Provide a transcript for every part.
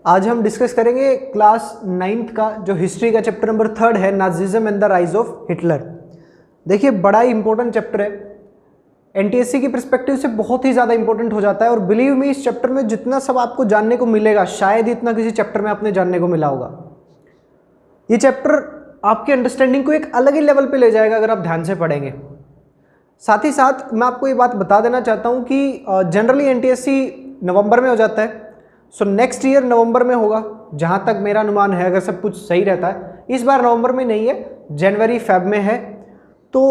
आज हम डिस्कस करेंगे क्लास 9th का जो हिस्ट्री का चैप्टर नंबर 3 है, Nazism and the rise of Hitler. देखिए बड़ा ही इंपॉर्टेंट चैप्टर है, एनटीएससी की पर्सपेक्टिव से बहुत ही ज़्यादा इंपॉर्टेंट हो जाता है। और बिलीव मी, इस चैप्टर में जितना सब आपको जानने को मिलेगा शायद ही इतना किसी चैप्टर में आपने जानने को मिला होगा। ये चैप्टर आपकी अंडरस्टैंडिंग को एक अलग ही लेवल पे ले जाएगा अगर आप ध्यान से पढ़ेंगे। साथ ही साथ मैं आपको ये बात बता देना चाहता हूँ कि जनरली एनटीएससी नवंबर में हो जाता है, सो नेक्स्ट ईयर नवंबर में होगा जहाँ तक मेरा अनुमान है, अगर सब कुछ सही रहता है। इस बार नवंबर में नहीं है, जनवरी फेब में है। तो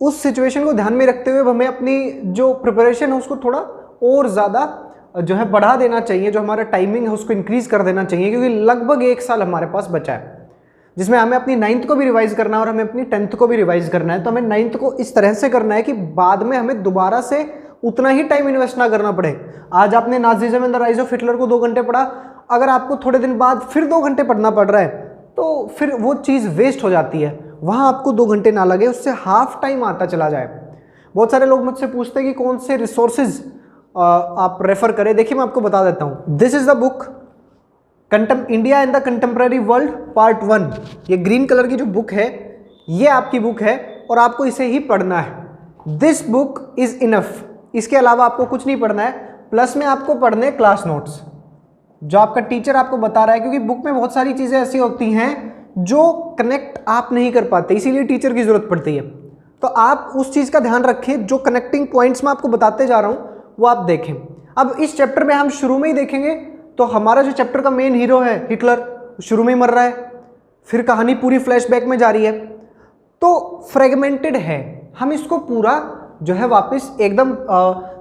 उस सिचुएशन को ध्यान में रखते हुए हमें अपनी जो प्रिपरेशन है उसको थोड़ा और ज़्यादा जो है बढ़ा देना चाहिए, जो हमारा टाइमिंग है उसको इंक्रीज़ कर देना चाहिए, क्योंकि लगभग 1 साल हमारे पास बचा है जिसमें हमें अपनी 9th को भी रिवाइज करना है और हमें अपनी 10th को भी रिवाइज करना है। तो हमें 9th को इस तरह से करना है कि बाद में हमें दोबारा से उतना ही टाइम इन्वेस्ट ना करना पड़े। आज आपने Nazism and the rise of Hitler को 2 घंटे पढ़ा, अगर आपको थोड़े दिन बाद फिर 2 घंटे पढ़ना पड़ रहा है तो फिर वो चीज़ वेस्ट हो जाती है। वहाँ आपको 2 घंटे ना लगे, उससे हाफ टाइम आता चला जाए। बहुत सारे लोग मुझसे पूछते हैं कि कौन से रिसोर्सेज आप रेफर करें। देखिए मैं आपको बता देता हूँ। This is the book India and the contemporary world part 1। ये ग्रीन कलर की जो बुक है ये आपकी बुक है और आपको इसे ही पढ़ना है। दिस बुक इज इनफ, इसके अलावा आपको कुछ नहीं पढ़ना है। प्लस में आपको पढ़ने क्लास नोट्स जो आपका टीचर आपको बता रहा है, क्योंकि बुक में बहुत सारी चीज़ें ऐसी होती हैं जो कनेक्ट आप नहीं कर पाते, इसीलिए टीचर की ज़रूरत पड़ती है। तो आप उस चीज़ का ध्यान रखें, जो कनेक्टिंग पॉइंट्स मैं आपको बताते जा रहा हूँ वो आप देखें। अब इस चैप्टर में हम शुरू में ही देखेंगे तो हमारा जो चैप्टर का मेन हीरो है हिटलर, शुरू में ही मर रहा है, फिर कहानी पूरी फ्लैशबैक में जा रही है, तो फ्रेगमेंटेड है। हम इसको पूरा जो है वापस एकदम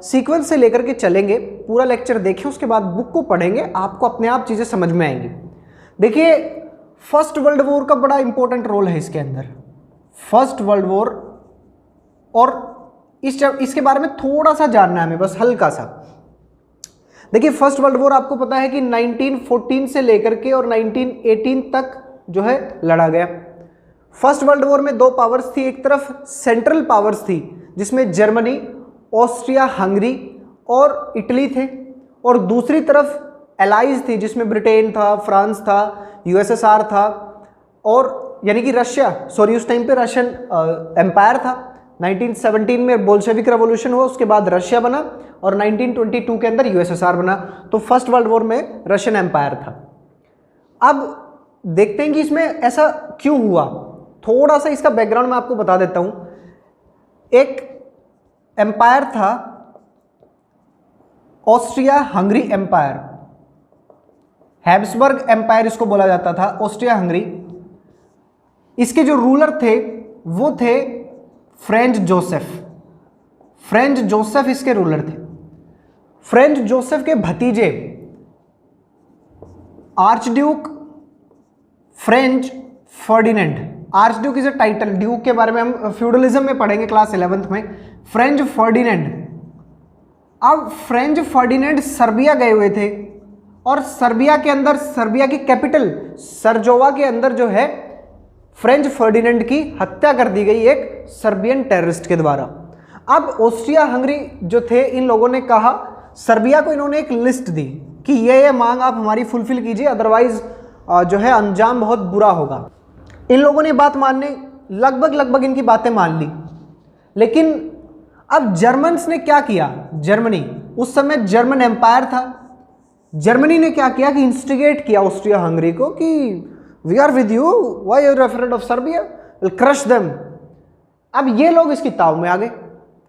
सीक्वेंस से लेकर के चलेंगे। पूरा लेक्चर देखें, उसके बाद बुक को पढ़ेंगे, आपको अपने आप चीज़ें समझ में आएंगी। देखिए फर्स्ट वर्ल्ड वॉर का बड़ा इंपॉर्टेंट रोल है इसके अंदर, फर्स्ट वर्ल्ड वॉर। और इसके बारे में थोड़ा सा जानना है हमें, बस हल्का सा। देखिए फर्स्ट वर्ल्ड वॉर आपको पता है कि 1914 से लेकर के और 1918 तक जो है लड़ा गया। फर्स्ट वर्ल्ड वॉर में 2 पावर्स थी, एक तरफ सेंट्रल पावर्स थी जिसमें जर्मनी, ऑस्ट्रिया हंगरी और इटली थे, और दूसरी तरफ एलाइज थी जिसमें ब्रिटेन था, फ्रांस था, यूएसएसआर था, और यानी कि रशिया, सॉरी उस टाइम पे रशियन एम्पायर था। 1917 में बोल्शेविक रेवोल्यूशन हुआ, उसके बाद रशिया बना, और 1922 के अंदर यूएसएसआर बना। तो फर्स्ट वर्ल्ड वॉर में रशियन एम्पायर था। अब देखते हैं कि इसमें ऐसा क्यों हुआ। थोड़ा सा इसका बैकग्राउंड मैं आपको बता देता हूं। एक एम्पायर था Austria Hungary empire, Habsburg empire इसको बोला जाता था, ऑस्ट्रिया हंगरी। इसके जो रूलर थे वो थे फ्रेंच जोसेफ। फ्रेंच जोसेफ इसके रूलर थे। फ्रेंच जोसेफ के भतीजे archduke French Ferdinand, archduke is a title, Duke के बारे में हम फ्यूडलिज्म में पढ़ेंगे क्लास 11th में। फ्रेंच फर्डिनेंड, अब फ्रेंच फर्डिनेंड सर्बिया गए हुए थे, और सर्बिया के अंदर, सर्बिया की कैपिटल सरजोवा के अंदर जो है फ्रेंच फर्डिनेंड की हत्या कर दी गई एक सर्बियन टेररिस्ट के द्वारा। अब ऑस्ट्रिया हंगरी जो थे, इन लोगों ने कहा, सर्बिया को इन्होंने एक लिस्ट दी कि ये मांग आप हमारी फुलफिल कीजिए, अदरवाइज जो है अंजाम बहुत बुरा होगा। इन लोगों ने बात मानने लगभग इनकी बातें मान ली। लेकिन अब जर्मन्स ने क्या किया, जर्मनी, उस समय जर्मन एम्पायर था, जर्मनी ने क्या किया कि इंस्टिगेट किया ऑस्ट्रिया हंगरी को कि we are with you, why are you afraid of Serbia, will crush them. अब ये लोग इसकी ताव में आ गए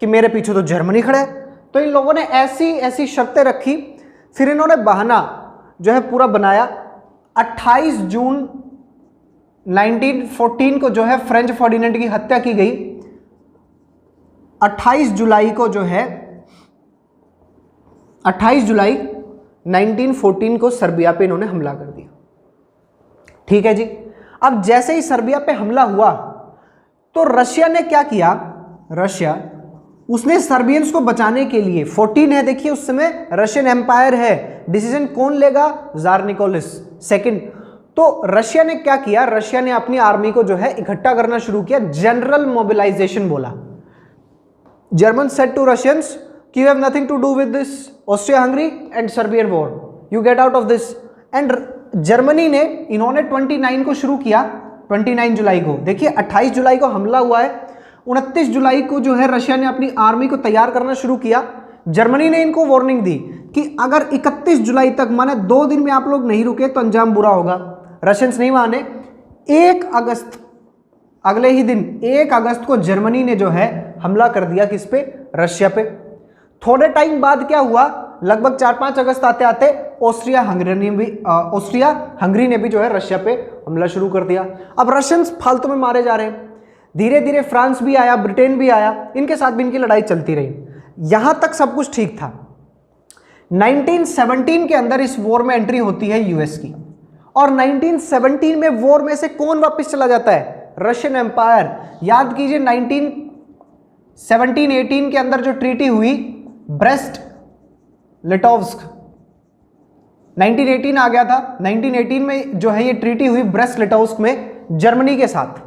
कि मेरे पीछे तो जर्मनी खड़ा है। तो इन लोगों ने ऐसी शर्तें रखी, फिर इन्होंने बहाना जो है पूरा बनाया। 28 जून 1914 को जो है फ्रेंच फर्डिनेंड की हत्या की गई। 28 जुलाई को जो है 28 जुलाई 1914 को सर्बिया पे इन्होंने हमला कर दिया। ठीक है जी। अब जैसे ही सर्बिया पे हमला हुआ तो रशिया ने क्या किया, रशिया उसने सर्बियंस को बचाने के लिए, 14 है देखिए उस समय रशियन एम्पायर है, डिसीजन कौन लेगा, जार निकोलस सेकंड। तो रशिया ने क्या किया, रशिया ने अपनी आर्मी को जो है इकट्ठा करना शुरू किया, जनरल मोबिलाइजेशन बोला। जर्मन सेड टू रशियंस कि you have nothing to do with this Austria Hungary and Serbian war, you get out of this and Germany ने, इन्होंने 29 को शुरू किया, 29 जुलाई को। देखिए 28 जुलाई को हमला हुआ है, 29 जुलाई को जो है रशिया ने अपनी आर्मी को तैयार करना शुरू किया। जर्मनी ने इनको वार्निंग दी कि अगर 31 जुलाई तक, माने 2 दिन में आप लोग नहीं रुके तो अंजाम बुरा होगा। रशियंस नहीं माने। 1 अगस्त, अगले ही दिन 1 अगस्त को जर्मनी ने जो है हमला कर दिया किस पे? रशिया पे। थोड़े टाइम बाद क्या हुआ, लगभग 4-5 अगस्त आते आते ऑस्ट्रिया हंगरी ने भी जो है रशिया पे हमला शुरू कर दिया। अब रशियंस फालतू में मारे जा रहे हैं। धीरे धीरे फ्रांस भी आया, ब्रिटेन भी आया, इनके साथ भी इनकी लड़ाई चलती रही। यहां तक सब कुछ ठीक था। 1917 के अंदर इस वॉर में एंट्री होती है यूएस की, और 1917 में वॉर में से कौन वापस चला जाता है? Russian empire. याद कीजिए 1917-18 के अंदर जो ट्रीटी हुई ब्रेस्ट लिटोव्स्क, 1918 आ गया था, 1918 में जो है ये ट्रीटी हुई ब्रेस्ट लिटोव्स्क में जर्मनी के साथ।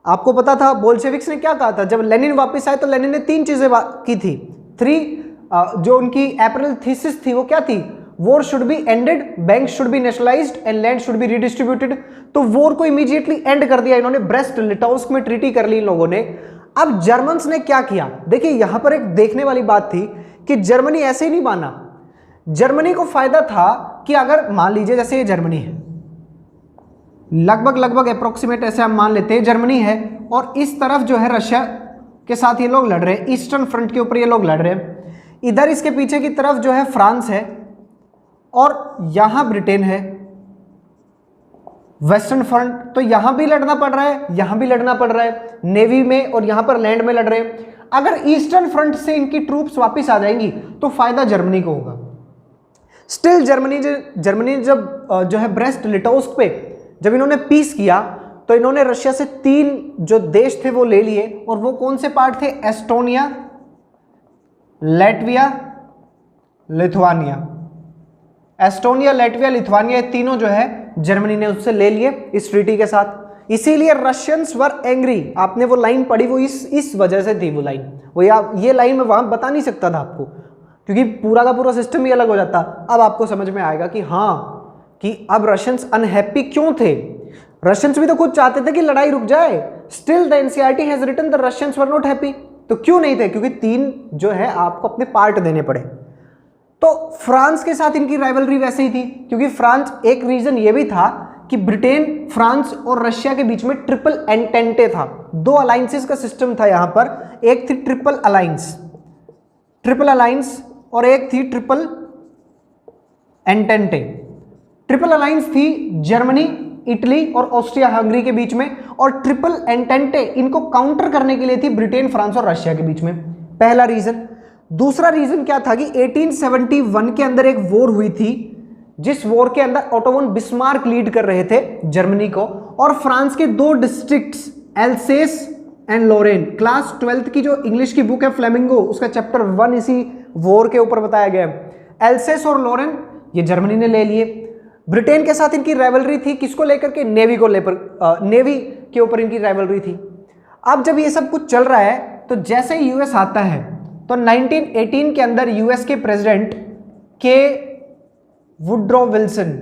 आपको पता था बोल्शेविक्स ने क्या कहा था? जब लेनिन वापस आए तो लेनिन ने 3 चीजें की थी। 3 जो उनकी अप्रैल थीसिस थी वो क्या थी? War should be ended, bank should be nationalised and land should be redistributed. तो वॉर को इमीडिएटली एंड कर दिया इन्होंने, ब्रेस्ट लिटोव्स्क में ट्रीटी कर ली इन लोगों ने। अब जर्मन्स ने क्या किया? देखिए यहां पर एक देखने वाली बात थी कि जर्मनी ऐसे ही नहीं माना। जर्मनी को फायदा था कि अगर मान लीजिए जैसे ये जर्मनी है, लगभग अप्रोक्सीमेट ऐसे हम मान लेते हैं जर्मनी है, और इस तरफ जो है रशिया के साथ ये लोग लड़ रहे हैं, ईस्टर्न फ्रंट के ऊपर ये लोग लड़ रहे हैं। इधर इसके पीछे की तरफ जो है फ्रांस है, और यहां ब्रिटेन है, वेस्टर्न फ्रंट। तो यहां भी लड़ना पड़ रहा है, यहां भी लड़ना पड़ रहा है, नेवी में और यहां पर लैंड में लड़ रहे हैं। अगर ईस्टर्न फ्रंट से इनकी ट्रूप्स वापस आ जाएंगी तो फायदा जर्मनी को होगा। स्टिल जर्मनी जब जो है ब्रेस्ट लिटोव्स्क पे जब इन्होंने पीस किया तो इन्होंने रशिया से 3 जो देश थे वो ले लिए, और वो कौन से पार्ट थे? Estonia, Latvia, Lithuania. Estonia, Latvia, Lithuania, ये तीनों जो है जर्मनी ने उससे ले लिए इस ट्रीटी के साथ। इसीलिए रशियंस वर एंग्री। आपने वो लाइन पढ़ी, वो इस वजह से थी वो लाइन। वो ये लाइन मैं वहां बता नहीं सकता था आपको, क्योंकि पूरा का पूरा सिस्टम ही अलग हो जाता। अब आपको समझ में आएगा कि हाँ, कि अब रशियंस अनहैप्पी क्यों थे। रशियंस भी तो खुद चाहते थे कि लड़ाई रुक जाए। Still the NCERT has written the Russians were not happy. तो क्यों नहीं थे? क्योंकि 3 जो है आपको अपने पार्ट देने पड़े। तो फ्रांस के साथ इनकी राइवलरी वैसे ही थी, क्योंकि फ्रांस, एक रीजन ये भी था कि ब्रिटेन, फ्रांस और रशिया के बीच में ट्रिपल एंटेंटे था। 2 अलायंसेस का सिस्टम था यहां पर। एक थी ट्रिपल अलायंस और एक थी ट्रिपल एंटेंटे। ट्रिपल अलायंस थी जर्मनी, इटली और ऑस्ट्रिया हंगरी के बीच में, और ट्रिपल एंटेंटे इनको काउंटर करने के लिए थी ब्रिटेन, फ्रांस और रशिया के बीच में। पहला रीजन। दूसरा रीजन क्या था कि 1871 के अंदर एक वॉर हुई थी, जिस वॉर के अंदर ओटो वन बिस्मार्क लीड कर रहे थे जर्मनी को, और फ्रांस के 2 districts Alsace and Lorraine. Class 12th की जो इंग्लिश की बुक है फ्लेमिंगो, उसका चैप्टर 1 इसी वॉर के ऊपर बताया गया है। एल्सेस और लोरेन ये जर्मनी ने ले लिए। ब्रिटेन के साथ इनकी राइवलरी थी, किसको लेकर के? नेवी को लेकर, नेवी के ऊपर इनकी राइवलरी थी। अब जब ये सब कुछ चल रहा है तो जैसे ही यूएस आता है तो 1918 के अंदर यूएस के प्रेसिडेंट के वुड्रो विल्सन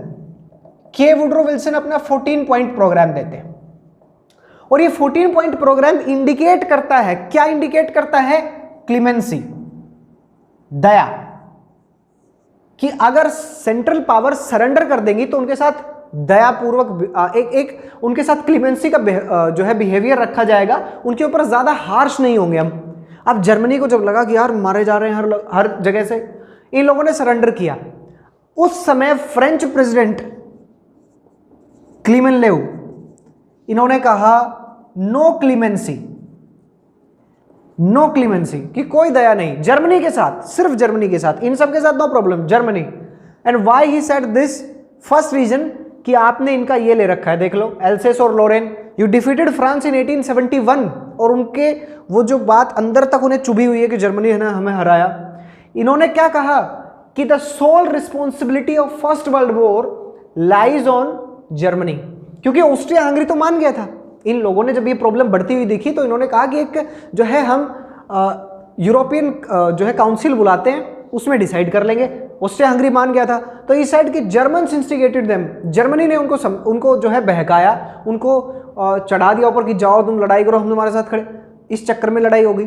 अपना 14 पॉइंट प्रोग्राम देते हैं, और ये 14 पॉइंट प्रोग्राम इंडिकेट करता है, क्या इंडिकेट करता है? क्लीमेंसी, दया, कि अगर सेंट्रल पावर सरेंडर कर देंगी तो उनके साथ दयापूर्वक एक उनके साथ क्लीमेंसी का जो है बिहेवियर रखा जाएगा, उनके ऊपर ज्यादा हार्श नहीं होंगे हम। अब जर्मनी को जब लगा कि यार मारे जा रहे हैं हर जगह से, इन लोगों ने सरेंडर किया। उस समय फ्रेंच प्रेसिडेंट क्लीमेनलेव, इन्होंने कहा नो क्लीमेंसी, कि कोई दया नहीं जर्मनी के साथ, सिर्फ जर्मनी के साथ, इन सब के साथ no problem, Germany. And why he said this? First reason कि आपने इनका ये ले रखा है, देख लो, एल्सेस और लोरेन। यू डिफीटेड फ्रांस इन 1871, और उनके वो जो बात अंदर तक उन्हें चुभी हुई है कि जर्मनी ने हमें हराया। इन्होंने क्या कहा कि the sole responsibility of first world war lies on Germany, क्योंकि ऑस्ट्रिया हंगरी तो मान गया था। इन लोगों ने जब ये प्रॉब्लम बढ़ती हुई देखी तो इन्होंने कहा कि एक जो है हम यूरोपियन जो है काउंसिल बुलाते हैं, उसमें डिसाइड कर लेंगे। ऑस्ट्रिया हंगरी मान गया था, तो इस साइड के जर्मन्स इंस्टिगेटेड देम, जर्मनी ने उनको जो है बहकाया, उनको चढ़ा दिया ऊपर कि जाओ तुम लड़ाई करो, हम तुम्हारे साथ खड़े। इस चक्कर में लड़ाई हो गई।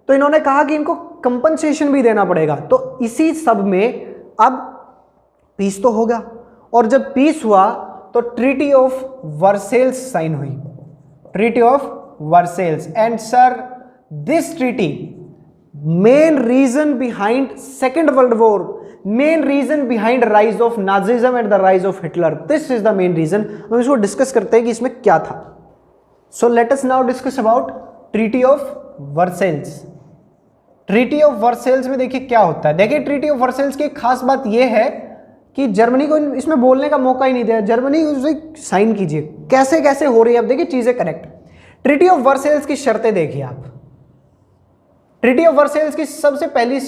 तो इन्होंने कहा कि इनको कंपनसेशन भी देना पड़ेगा। तो इसी सब में अब पीस तो होगा, और जब पीस हुआ तो ट्रीटी ऑफ वर्सेल्स साइन हुई, treaty of Versailles. And sir this treaty main reason behind second world war, main reason behind rise of Nazism and the rise of Hitler, this is the main reason. हम इसको discuss करते हैं कि इसमें क्या था। So let us now discuss about treaty of Versailles. Treaty of Versailles में देखिए क्या होता है। देखिए ट्रीटी ऑफ वर्सेल्स की एक खास बात यह है कि जर्मनी को इसमें बोलने का मौका ही नहीं दिया, जर्मनी उसे साइन कीजिए। कैसे कैसे हो रही है अब देखिए चीजें कनेक्ट। ट्रीटी ऑफ वर्सेल्स की शर्तें देखिए आप। ट्रीटी ऑफ वर्सेल्स की सबसे पहली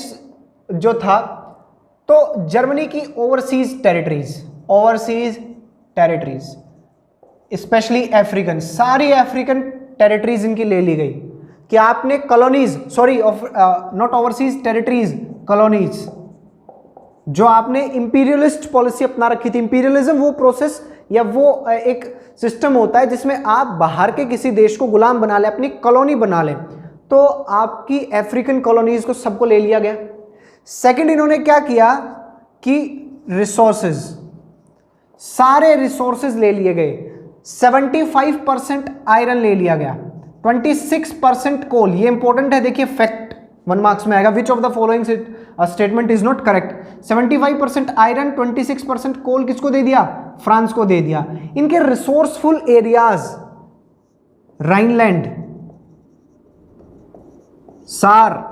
जो था, तो जर्मनी की ओवरसीज टेरिटरीज स्पेशली अफ्रीकन, सारी अफ्रीकन टेरिटरीज इनकी ले ली गई कि आपने colonies, sorry not overseas territories, colonies, जो आपने इंपीरियलिस्ट पॉलिसी अपना रखी थी। इंपीरियलिज्म वो प्रोसेस या वो एक सिस्टम होता है जिसमें आप बाहर के किसी देश को गुलाम बना ले, अपनी कॉलोनी बना ले। तो आपकी अफ्रीकन कॉलोनीज को सबको ले लिया गया। सेकंड, इन्होंने क्या किया कि रिसोर्सेज, सारे रिसोर्सेज ले लिए गए। 75% आयरन ले लिया गया, 26% कोल। ये इंपॉर्टेंट है, देखिए फैक्ट 1 मार्क्स में आएगा। Which of the following statement is not correct. 75% iron, 26% कोल किसको दे दिया? फ्रांस को दे दिया। इनके रिसोर्सफुल एरियाज राइनलैंड, सार,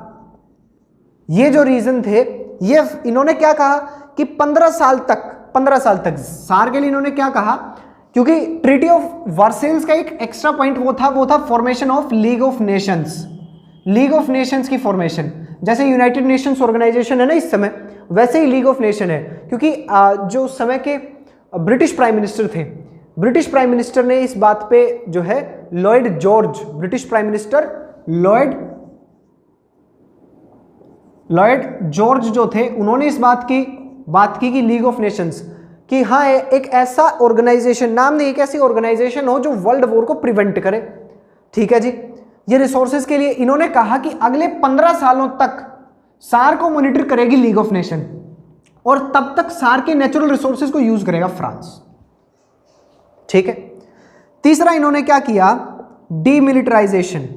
ये जो रीजन थे, ये इन्होंने क्या कहा कि 15 साल तक सार के लिए इन्होंने क्या कहा, क्योंकि ट्रीटी ऑफ वर्सेल्स का एक एक्स्ट्रा पॉइंट वो था formation of league of Nations. League of Nations की फॉर्मेशन, जैसे यूनाइटेड नेशंस ऑर्गेनाइजेशन है ना इस समय, वैसे ही लीग ऑफ नेशन है। क्योंकि जो उस समय के ब्रिटिश प्राइम मिनिस्टर थे, ब्रिटिश प्राइम मिनिस्टर ने इस बात पे जो है Lloyd George, British prime minister Lloyd George जो थे, उन्होंने इस बात की कि लीग ऑफ नेशंस कि हाँ एक ऐसा ऑर्गेनाइजेशन, नाम नहीं, एक ऐसी ऑर्गेनाइजेशन हो जो वर्ल्ड वॉर को प्रिवेंट करे। ठीक है जी। ये रिसोर्सेज के लिए इन्होंने कहा कि अगले 15 सालों तक सार को मॉनिटर करेगी लीग ऑफ नेशन, और तब तक सार के नेचुरल रिसोर्सेज को यूज करेगा फ्रांस। ठीक है। तीसरा, इन्होंने क्या किया, डीमिलिटराइजेशन।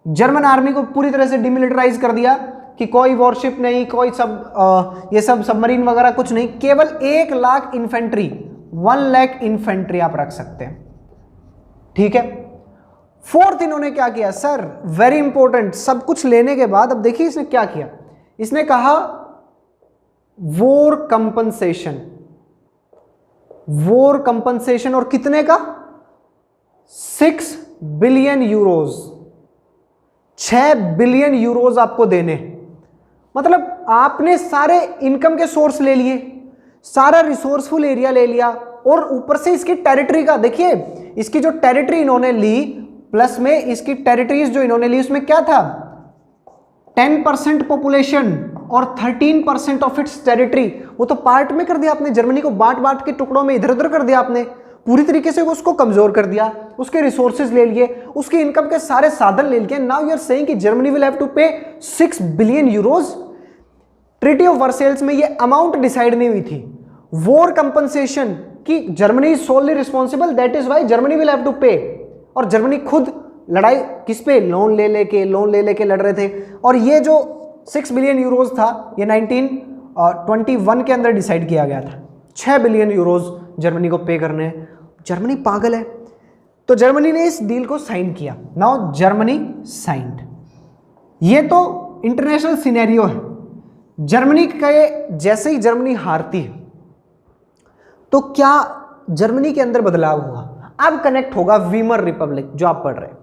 जर्मन आर्मी को पूरी तरह से डिमिलिटराइज कर दिया कि कोई वॉरशिप नहीं, कोई ये सब सबमरीन वगैरह कुछ नहीं, केवल 1 लाख इन्फेंट्री, 1 लाख इन्फेंट्री आप रख सकते हैं। ठीक है। फोर्थ, इन्होंने क्या किया सर, वेरी इंपॉर्टेंट, सब कुछ लेने के बाद अब देखिए इसने क्या किया, इसने कहा वॉर कंपनसेशन, और कितने का, 6 बिलियन यूरोज, 6 बिलियन यूरोज आपको देने। मतलब आपने सारे इनकम के सोर्स ले लिए, सारा रिसोर्सफुल एरिया ले लिया, और ऊपर से इसकी टेरिटरी का देखिए, इसकी जो टेरिटरी इन्होंने ली, प्लस में इसकी टेरिटरीज जो इन्होंने ली, उसमें क्या था, 10% पॉपुलेशन और 13% ऑफ इट्स टेरिटरी। वो तो पार्ट में कर दिया आपने, जर्मनी को बांट बांट के टुकड़ों में इधर उधर कर दिया आपने, पूरी तरीके से उसको कमजोर कर दिया, उसके रिसोर्सेज ले लिए, उसकी इनकम के सारे साधन ले लिए। नाउ यू आर सेइंग कि Germany will have to pay 6 billion euros. Treaty of Versailles में ये अमाउंट डिसाइड नहीं हुई थी, वॉर कंपनसेशन की Germany is solely responsible, that is why Germany will have to pay. और जर्मनी खुद लड़ाई किस पे, लोन ले लेके लड़ रहे थे। और ये जो 6 बिलियन यूरोज था, ये 1921 के अंदर डिसाइड किया गया था, 6 बिलियन यूरोज जर्मनी को पे करने हैं। जर्मनी पागल है, तो जर्मनी ने इस डील को साइन किया। Now Germany signed. ये तो इंटरनेशनल सिनेरियो है। जर्मनी के जैसे ही जर्मनी हारती है तो क्या जर्मनी के अंदर बदलाव हुआ, अब कनेक्ट होगा वीमर रिपब्लिक जो आप पढ़ रहे हैं।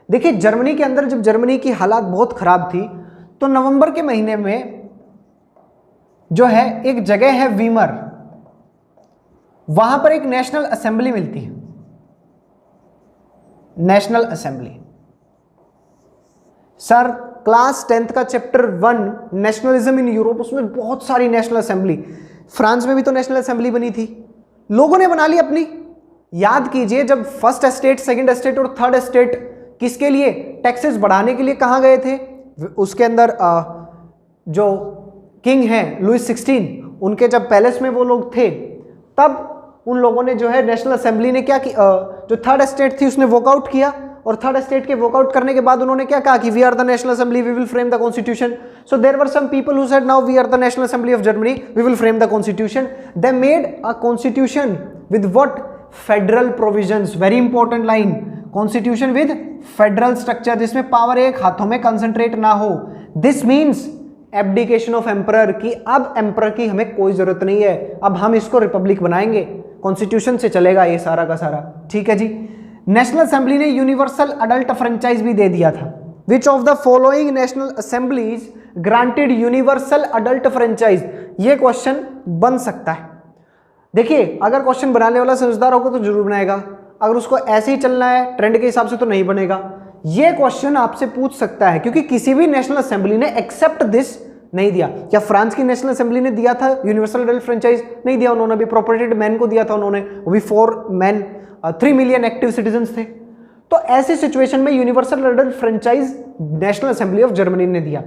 देखिए जर्मनी के अंदर जब जर्मनी की हालात बहुत खराब थी, तो नवंबर के महीने में जो है एक जगह है वीमर, वहां पर एक नेशनल असेंबली मिलती है, national assembly. Sir class 10th का चैप्टर 1 नेशनलिज्म इन यूरोप, उसमें बहुत सारी नेशनल असेंबली, फ्रांस में भी तो नेशनल असेंबली बनी थी, लोगों ने बना ली अपनी। याद कीजिए जब फर्स्ट एस्टेट, सेकंड एस्टेट और थर्ड एस्टेट किसके लिए, टैक्सेस बढ़ाने के लिए कहाँ गए थे, उसके अंदर जो किंग हैं लुइस 16, उनके जब पैलेस में वो लोग थे, तब उन लोगों ने जो है नेशनल असेंबली ने क्या की, जो थर्ड एस्टेट थी उसने वॉकआउट किया, और थर्ड एस्टेट के वॉकआउट करने के बाद उन्होंने क्या कहा कि we are the national assembly, we will frame the constitution. So there were some people who said now we are the national assembly of Germany, we will frame the constitution. They made a constitution with what, federal provisions, very important line, constitution with federal structure, जिसमें power एक हाथों में concentrate ना हो। This means abdication of emperor, की अब emperor की हमें कोई जरूरत नहीं है, अब हम इसको रिपब्लिक बनाएंगे, कॉन्स्टिट्यूशन से चलेगा ये सारा का सारा। ठीक है जी। नेशनल असेंबली ने यूनिवर्सल अडल्ट फ्रेंचाइज भी दे दिया था। Which of the following national assemblies granted universal adult franchise, ये क्वेश्चन बन सकता है। देखिए अगर क्वेश्चन बनाने वाला समझदार होगा तो जरूर बनाएगा, अगर उसको ऐसे ही चलना है ट्रेंड के हिसाब से तो नहीं बनेगा। ये क्वेश्चन आपसे पूछ सकता है क्योंकि किसी भी नेशनल असेंबली ने एक्सेप्ट दिस नहीं दिया। क्या फ्रांस की नेशनल असेंबली ने दिया था यूनिवर्सल अडल्ट फ्रेंचाइज? नहीं दिया उन्होंने भी, प्रोपर्टेड मैन को दिया था उन्होंने, वो भी 4 मैन 3 मिलियन एक्टिव सिटीजन्स थे। तो ऐसी सिचुएशन में universal adult franchise national assembly of Germany ने दिया।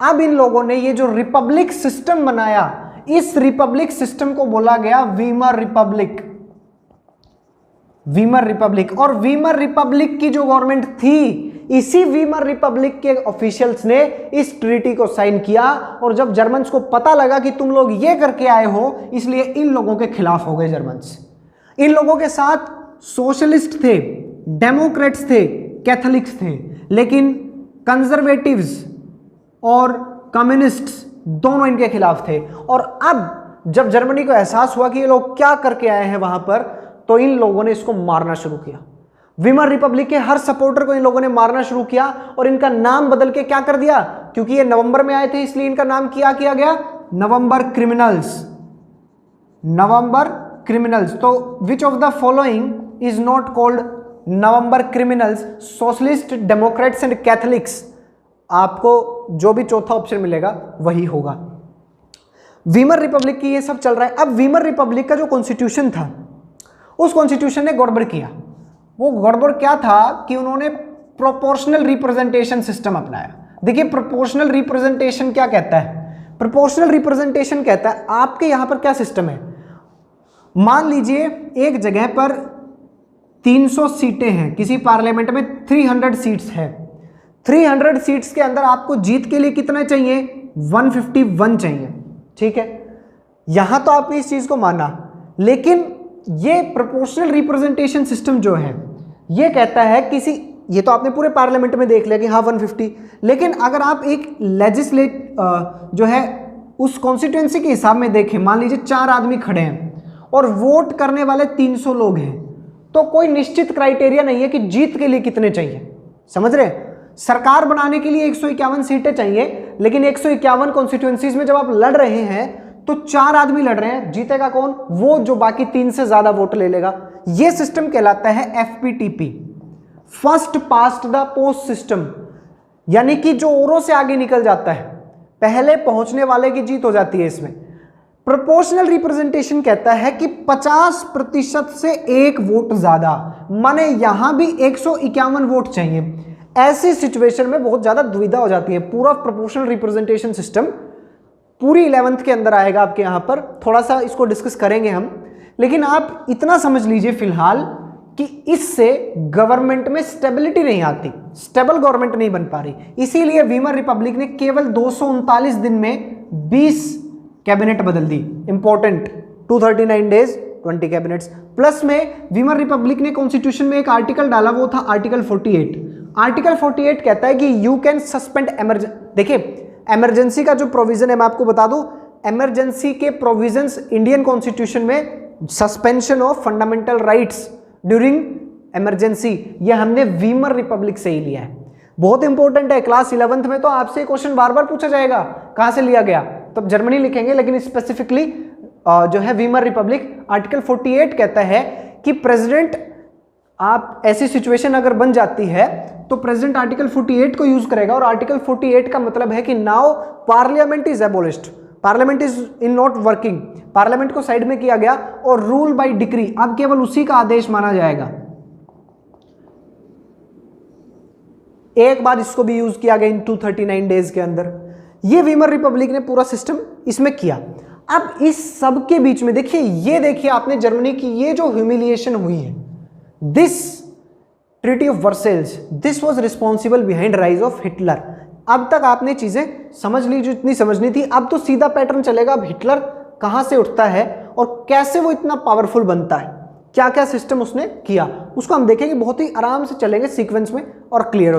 अब इन लोगों ने ये जो रिपब्लिक सिस्टम बनाया, इस रिपब्लिक सिस्टम को बोला गया वीमर रिपब्लिक। वीमर रिपब्लिक, और वीमर रिपब्लिक की जो गवर्नमेंट थी, इसी वीमर रिपब्लिक के ऑफिशियल्स ने इस ट्रीटी को साइन किया, और जब जर्मन्स को पता लगा कि तुम लोग ये करके आए हो, इसलिए इन लोगों के खिलाफ हो गए जर्मन्स। इन लोगों के साथ सोशलिस्ट थे, डेमोक्रेट्स थे, कैथोलिक्स थे, लेकिन कंजर्वेटिव्स और कम्युनिस्ट्स दोनों इनके खिलाफ थे। और अब जब जर्मनी को एहसास हुआ कि ये लोग क्या करके आए हैं वहां पर, तो इन लोगों ने इसको मारना शुरू किया। वीमर रिपब्लिक के हर सपोर्टर को इन लोगों ने मारना शुरू किया, और इनका नाम बदल के क्या कर दिया, क्योंकि ये नवंबर में आए थे इसलिए इनका नाम क्या किया गया, नवंबर क्रिमिनल्स। नवंबर क्रिमिनल्स। तो which of the following is not called November criminals? Socialist, Democrats and Catholics. आपको जो भी चौथा ऑप्शन मिलेगा वही होगा। वीमर रिपब्लिक की ये सब चल रहा है। अब वीमर रिपब्लिक का जो कॉन्स्टिट्यूशन था, उस कॉन्स्टिट्यूशन ने गड़बड़ किया। वो गड़बड़ क्या था कि उन्होंने प्रोपोर्शनल रिप्रेजेंटेशन सिस्टम अपनाया। देखिए प्रोपोर्शनल रिप्रेजेंटेशन क्या कहता है? प्रोपोर्शनल रिप्रेजेंटेशन कहता है आपके यहां पर क्या सिस्टम है, मान लीजिए एक जगह पर 300 सीटें हैं, किसी पार्लियामेंट में 300 सीट्स है। 300 सीट्स के अंदर आपको जीत के लिए कितना चाहिए, 151 चाहिए। ठीक है, यहां तो आपने इस चीज को माना, लेकिन ये प्रोपोर्शनल रिप्रेजेंटेशन सिस्टम जो है ये कहता है किसी, ये तो आपने पूरे पार्लियामेंट में देख लिया कि हाँ 150, लेकिन अगर आप एक लेजिस्लेट जो है उस कॉन्स्टिट्यूएंसी के हिसाब में देखें, मान लीजिए 4 आदमी खड़े हैं और वोट करने वाले 300 लोग हैं, तो कोई निश्चित क्राइटेरिया नहीं है कि जीत के लिए कितने चाहिए। समझ रहे हैं? सरकार बनाने के लिए 151 सीटें चाहिए, लेकिन 151 कॉन्स्टिट्यूएंसीज में जब आप लड़ रहे हैं तो 4 आदमी लड़ रहे हैं, जीतेगा कौन? वो जो बाकी 3 से ज्यादा वोट ले लेगा। ये सिस्टम कहलाता है FPTP, first past the post system, यानी कि जो औरों से आगे निकल जाता है, पहले पहुंचने वाले की जीत हो जाती है इसमें। प्रोपोर्शनल रिप्रेजेंटेशन कहता है कि 50% से एक वोट ज्यादा, माने यहां भी 151 वोट चाहिए। ऐसी सिचुएशन में बहुत ज्यादा दुविधा हो जाती है। पूरा प्रोपोर्शनल रिप्रेजेंटेशन सिस्टम पूरी 11th के अंदर आएगा आपके यहां पर, थोड़ा सा इसको डिस्कस करेंगे हम, लेकिन आप इतना समझ लीजिए फिलहाल कि इससे गवर्नमेंट में स्टेबिलिटी नहीं आती, स्टेबल गवर्नमेंट नहीं बन पा रही। इसीलिए वीमर रिपब्लिक ने केवल 239 दिन में 20 कैबिनेट बदल दी। Important, 239 days 20 cabinets. प्लस में वीमर रिपब्लिक ने कॉन्स्टिट्यूशन में एक आर्टिकल डाला, वो था आर्टिकल 48। आर्टिकल 48 कहता है कि यू कैन सस्पेंड इमरजेंसी। देखिए इमरजेंसी का जो प्रोविजन है मैं आपको बता दूं, इमरजेंसी के प्रोविजंस इंडियन कॉन्स्टिट्यूशन में suspension of fundamental rights during emergency, ये हमने वीमर रिपब्लिक से ही लिया है। बहुत इंपॉर्टेंट है, क्लास 11th में तो आपसे क्वेश्चन बार बार पूछा जाएगा कहां से लिया गया, तब जर्मनी लिखेंगे, लेकिन स्पेसिफिकली जो है वीमर रिपब्लिक। आर्टिकल 48 कहता है कि प्रेसिडेंट आप ऐसी सिचुएशन अगर बन जाती है तो प्रेसिडेंट आर्टिकल 48 को यूज करेगा, और आर्टिकल 48 का मतलब है कि now parliament is एबोलिश्ड, parliament is in not working, parliament को साइड में किया गया और रूल बाय डिक्री, अब केवल उसी का आदेश माना जाएगा। एक बार इसको भी यूज किया गया इन 239 डेज के अंदर। ये वीमर रिपब्लिक ने पूरा सिस्टम इसमें किया। अब इस सब के बीच में देखिए, ये देखिए आपने जर्मनी की ये जो ह्यूमिलिएशन हुई है, this treaty of Versailles, this was responsible behind rise of Hitler. अब तक आपने चीजें समझ ली जो इतनी समझनी थी। अब तो सीधा पैटर्न चलेगा, अब हिटलर कहां से उठता है और कैसे वो इतना पावरफुल बनता है, क्या क्या सिस्टम उसने किया, उसको हम देखेंगे, बहुत ही आराम से चलेंगे सीक्वेंस में और क्लियर हो जाएगा।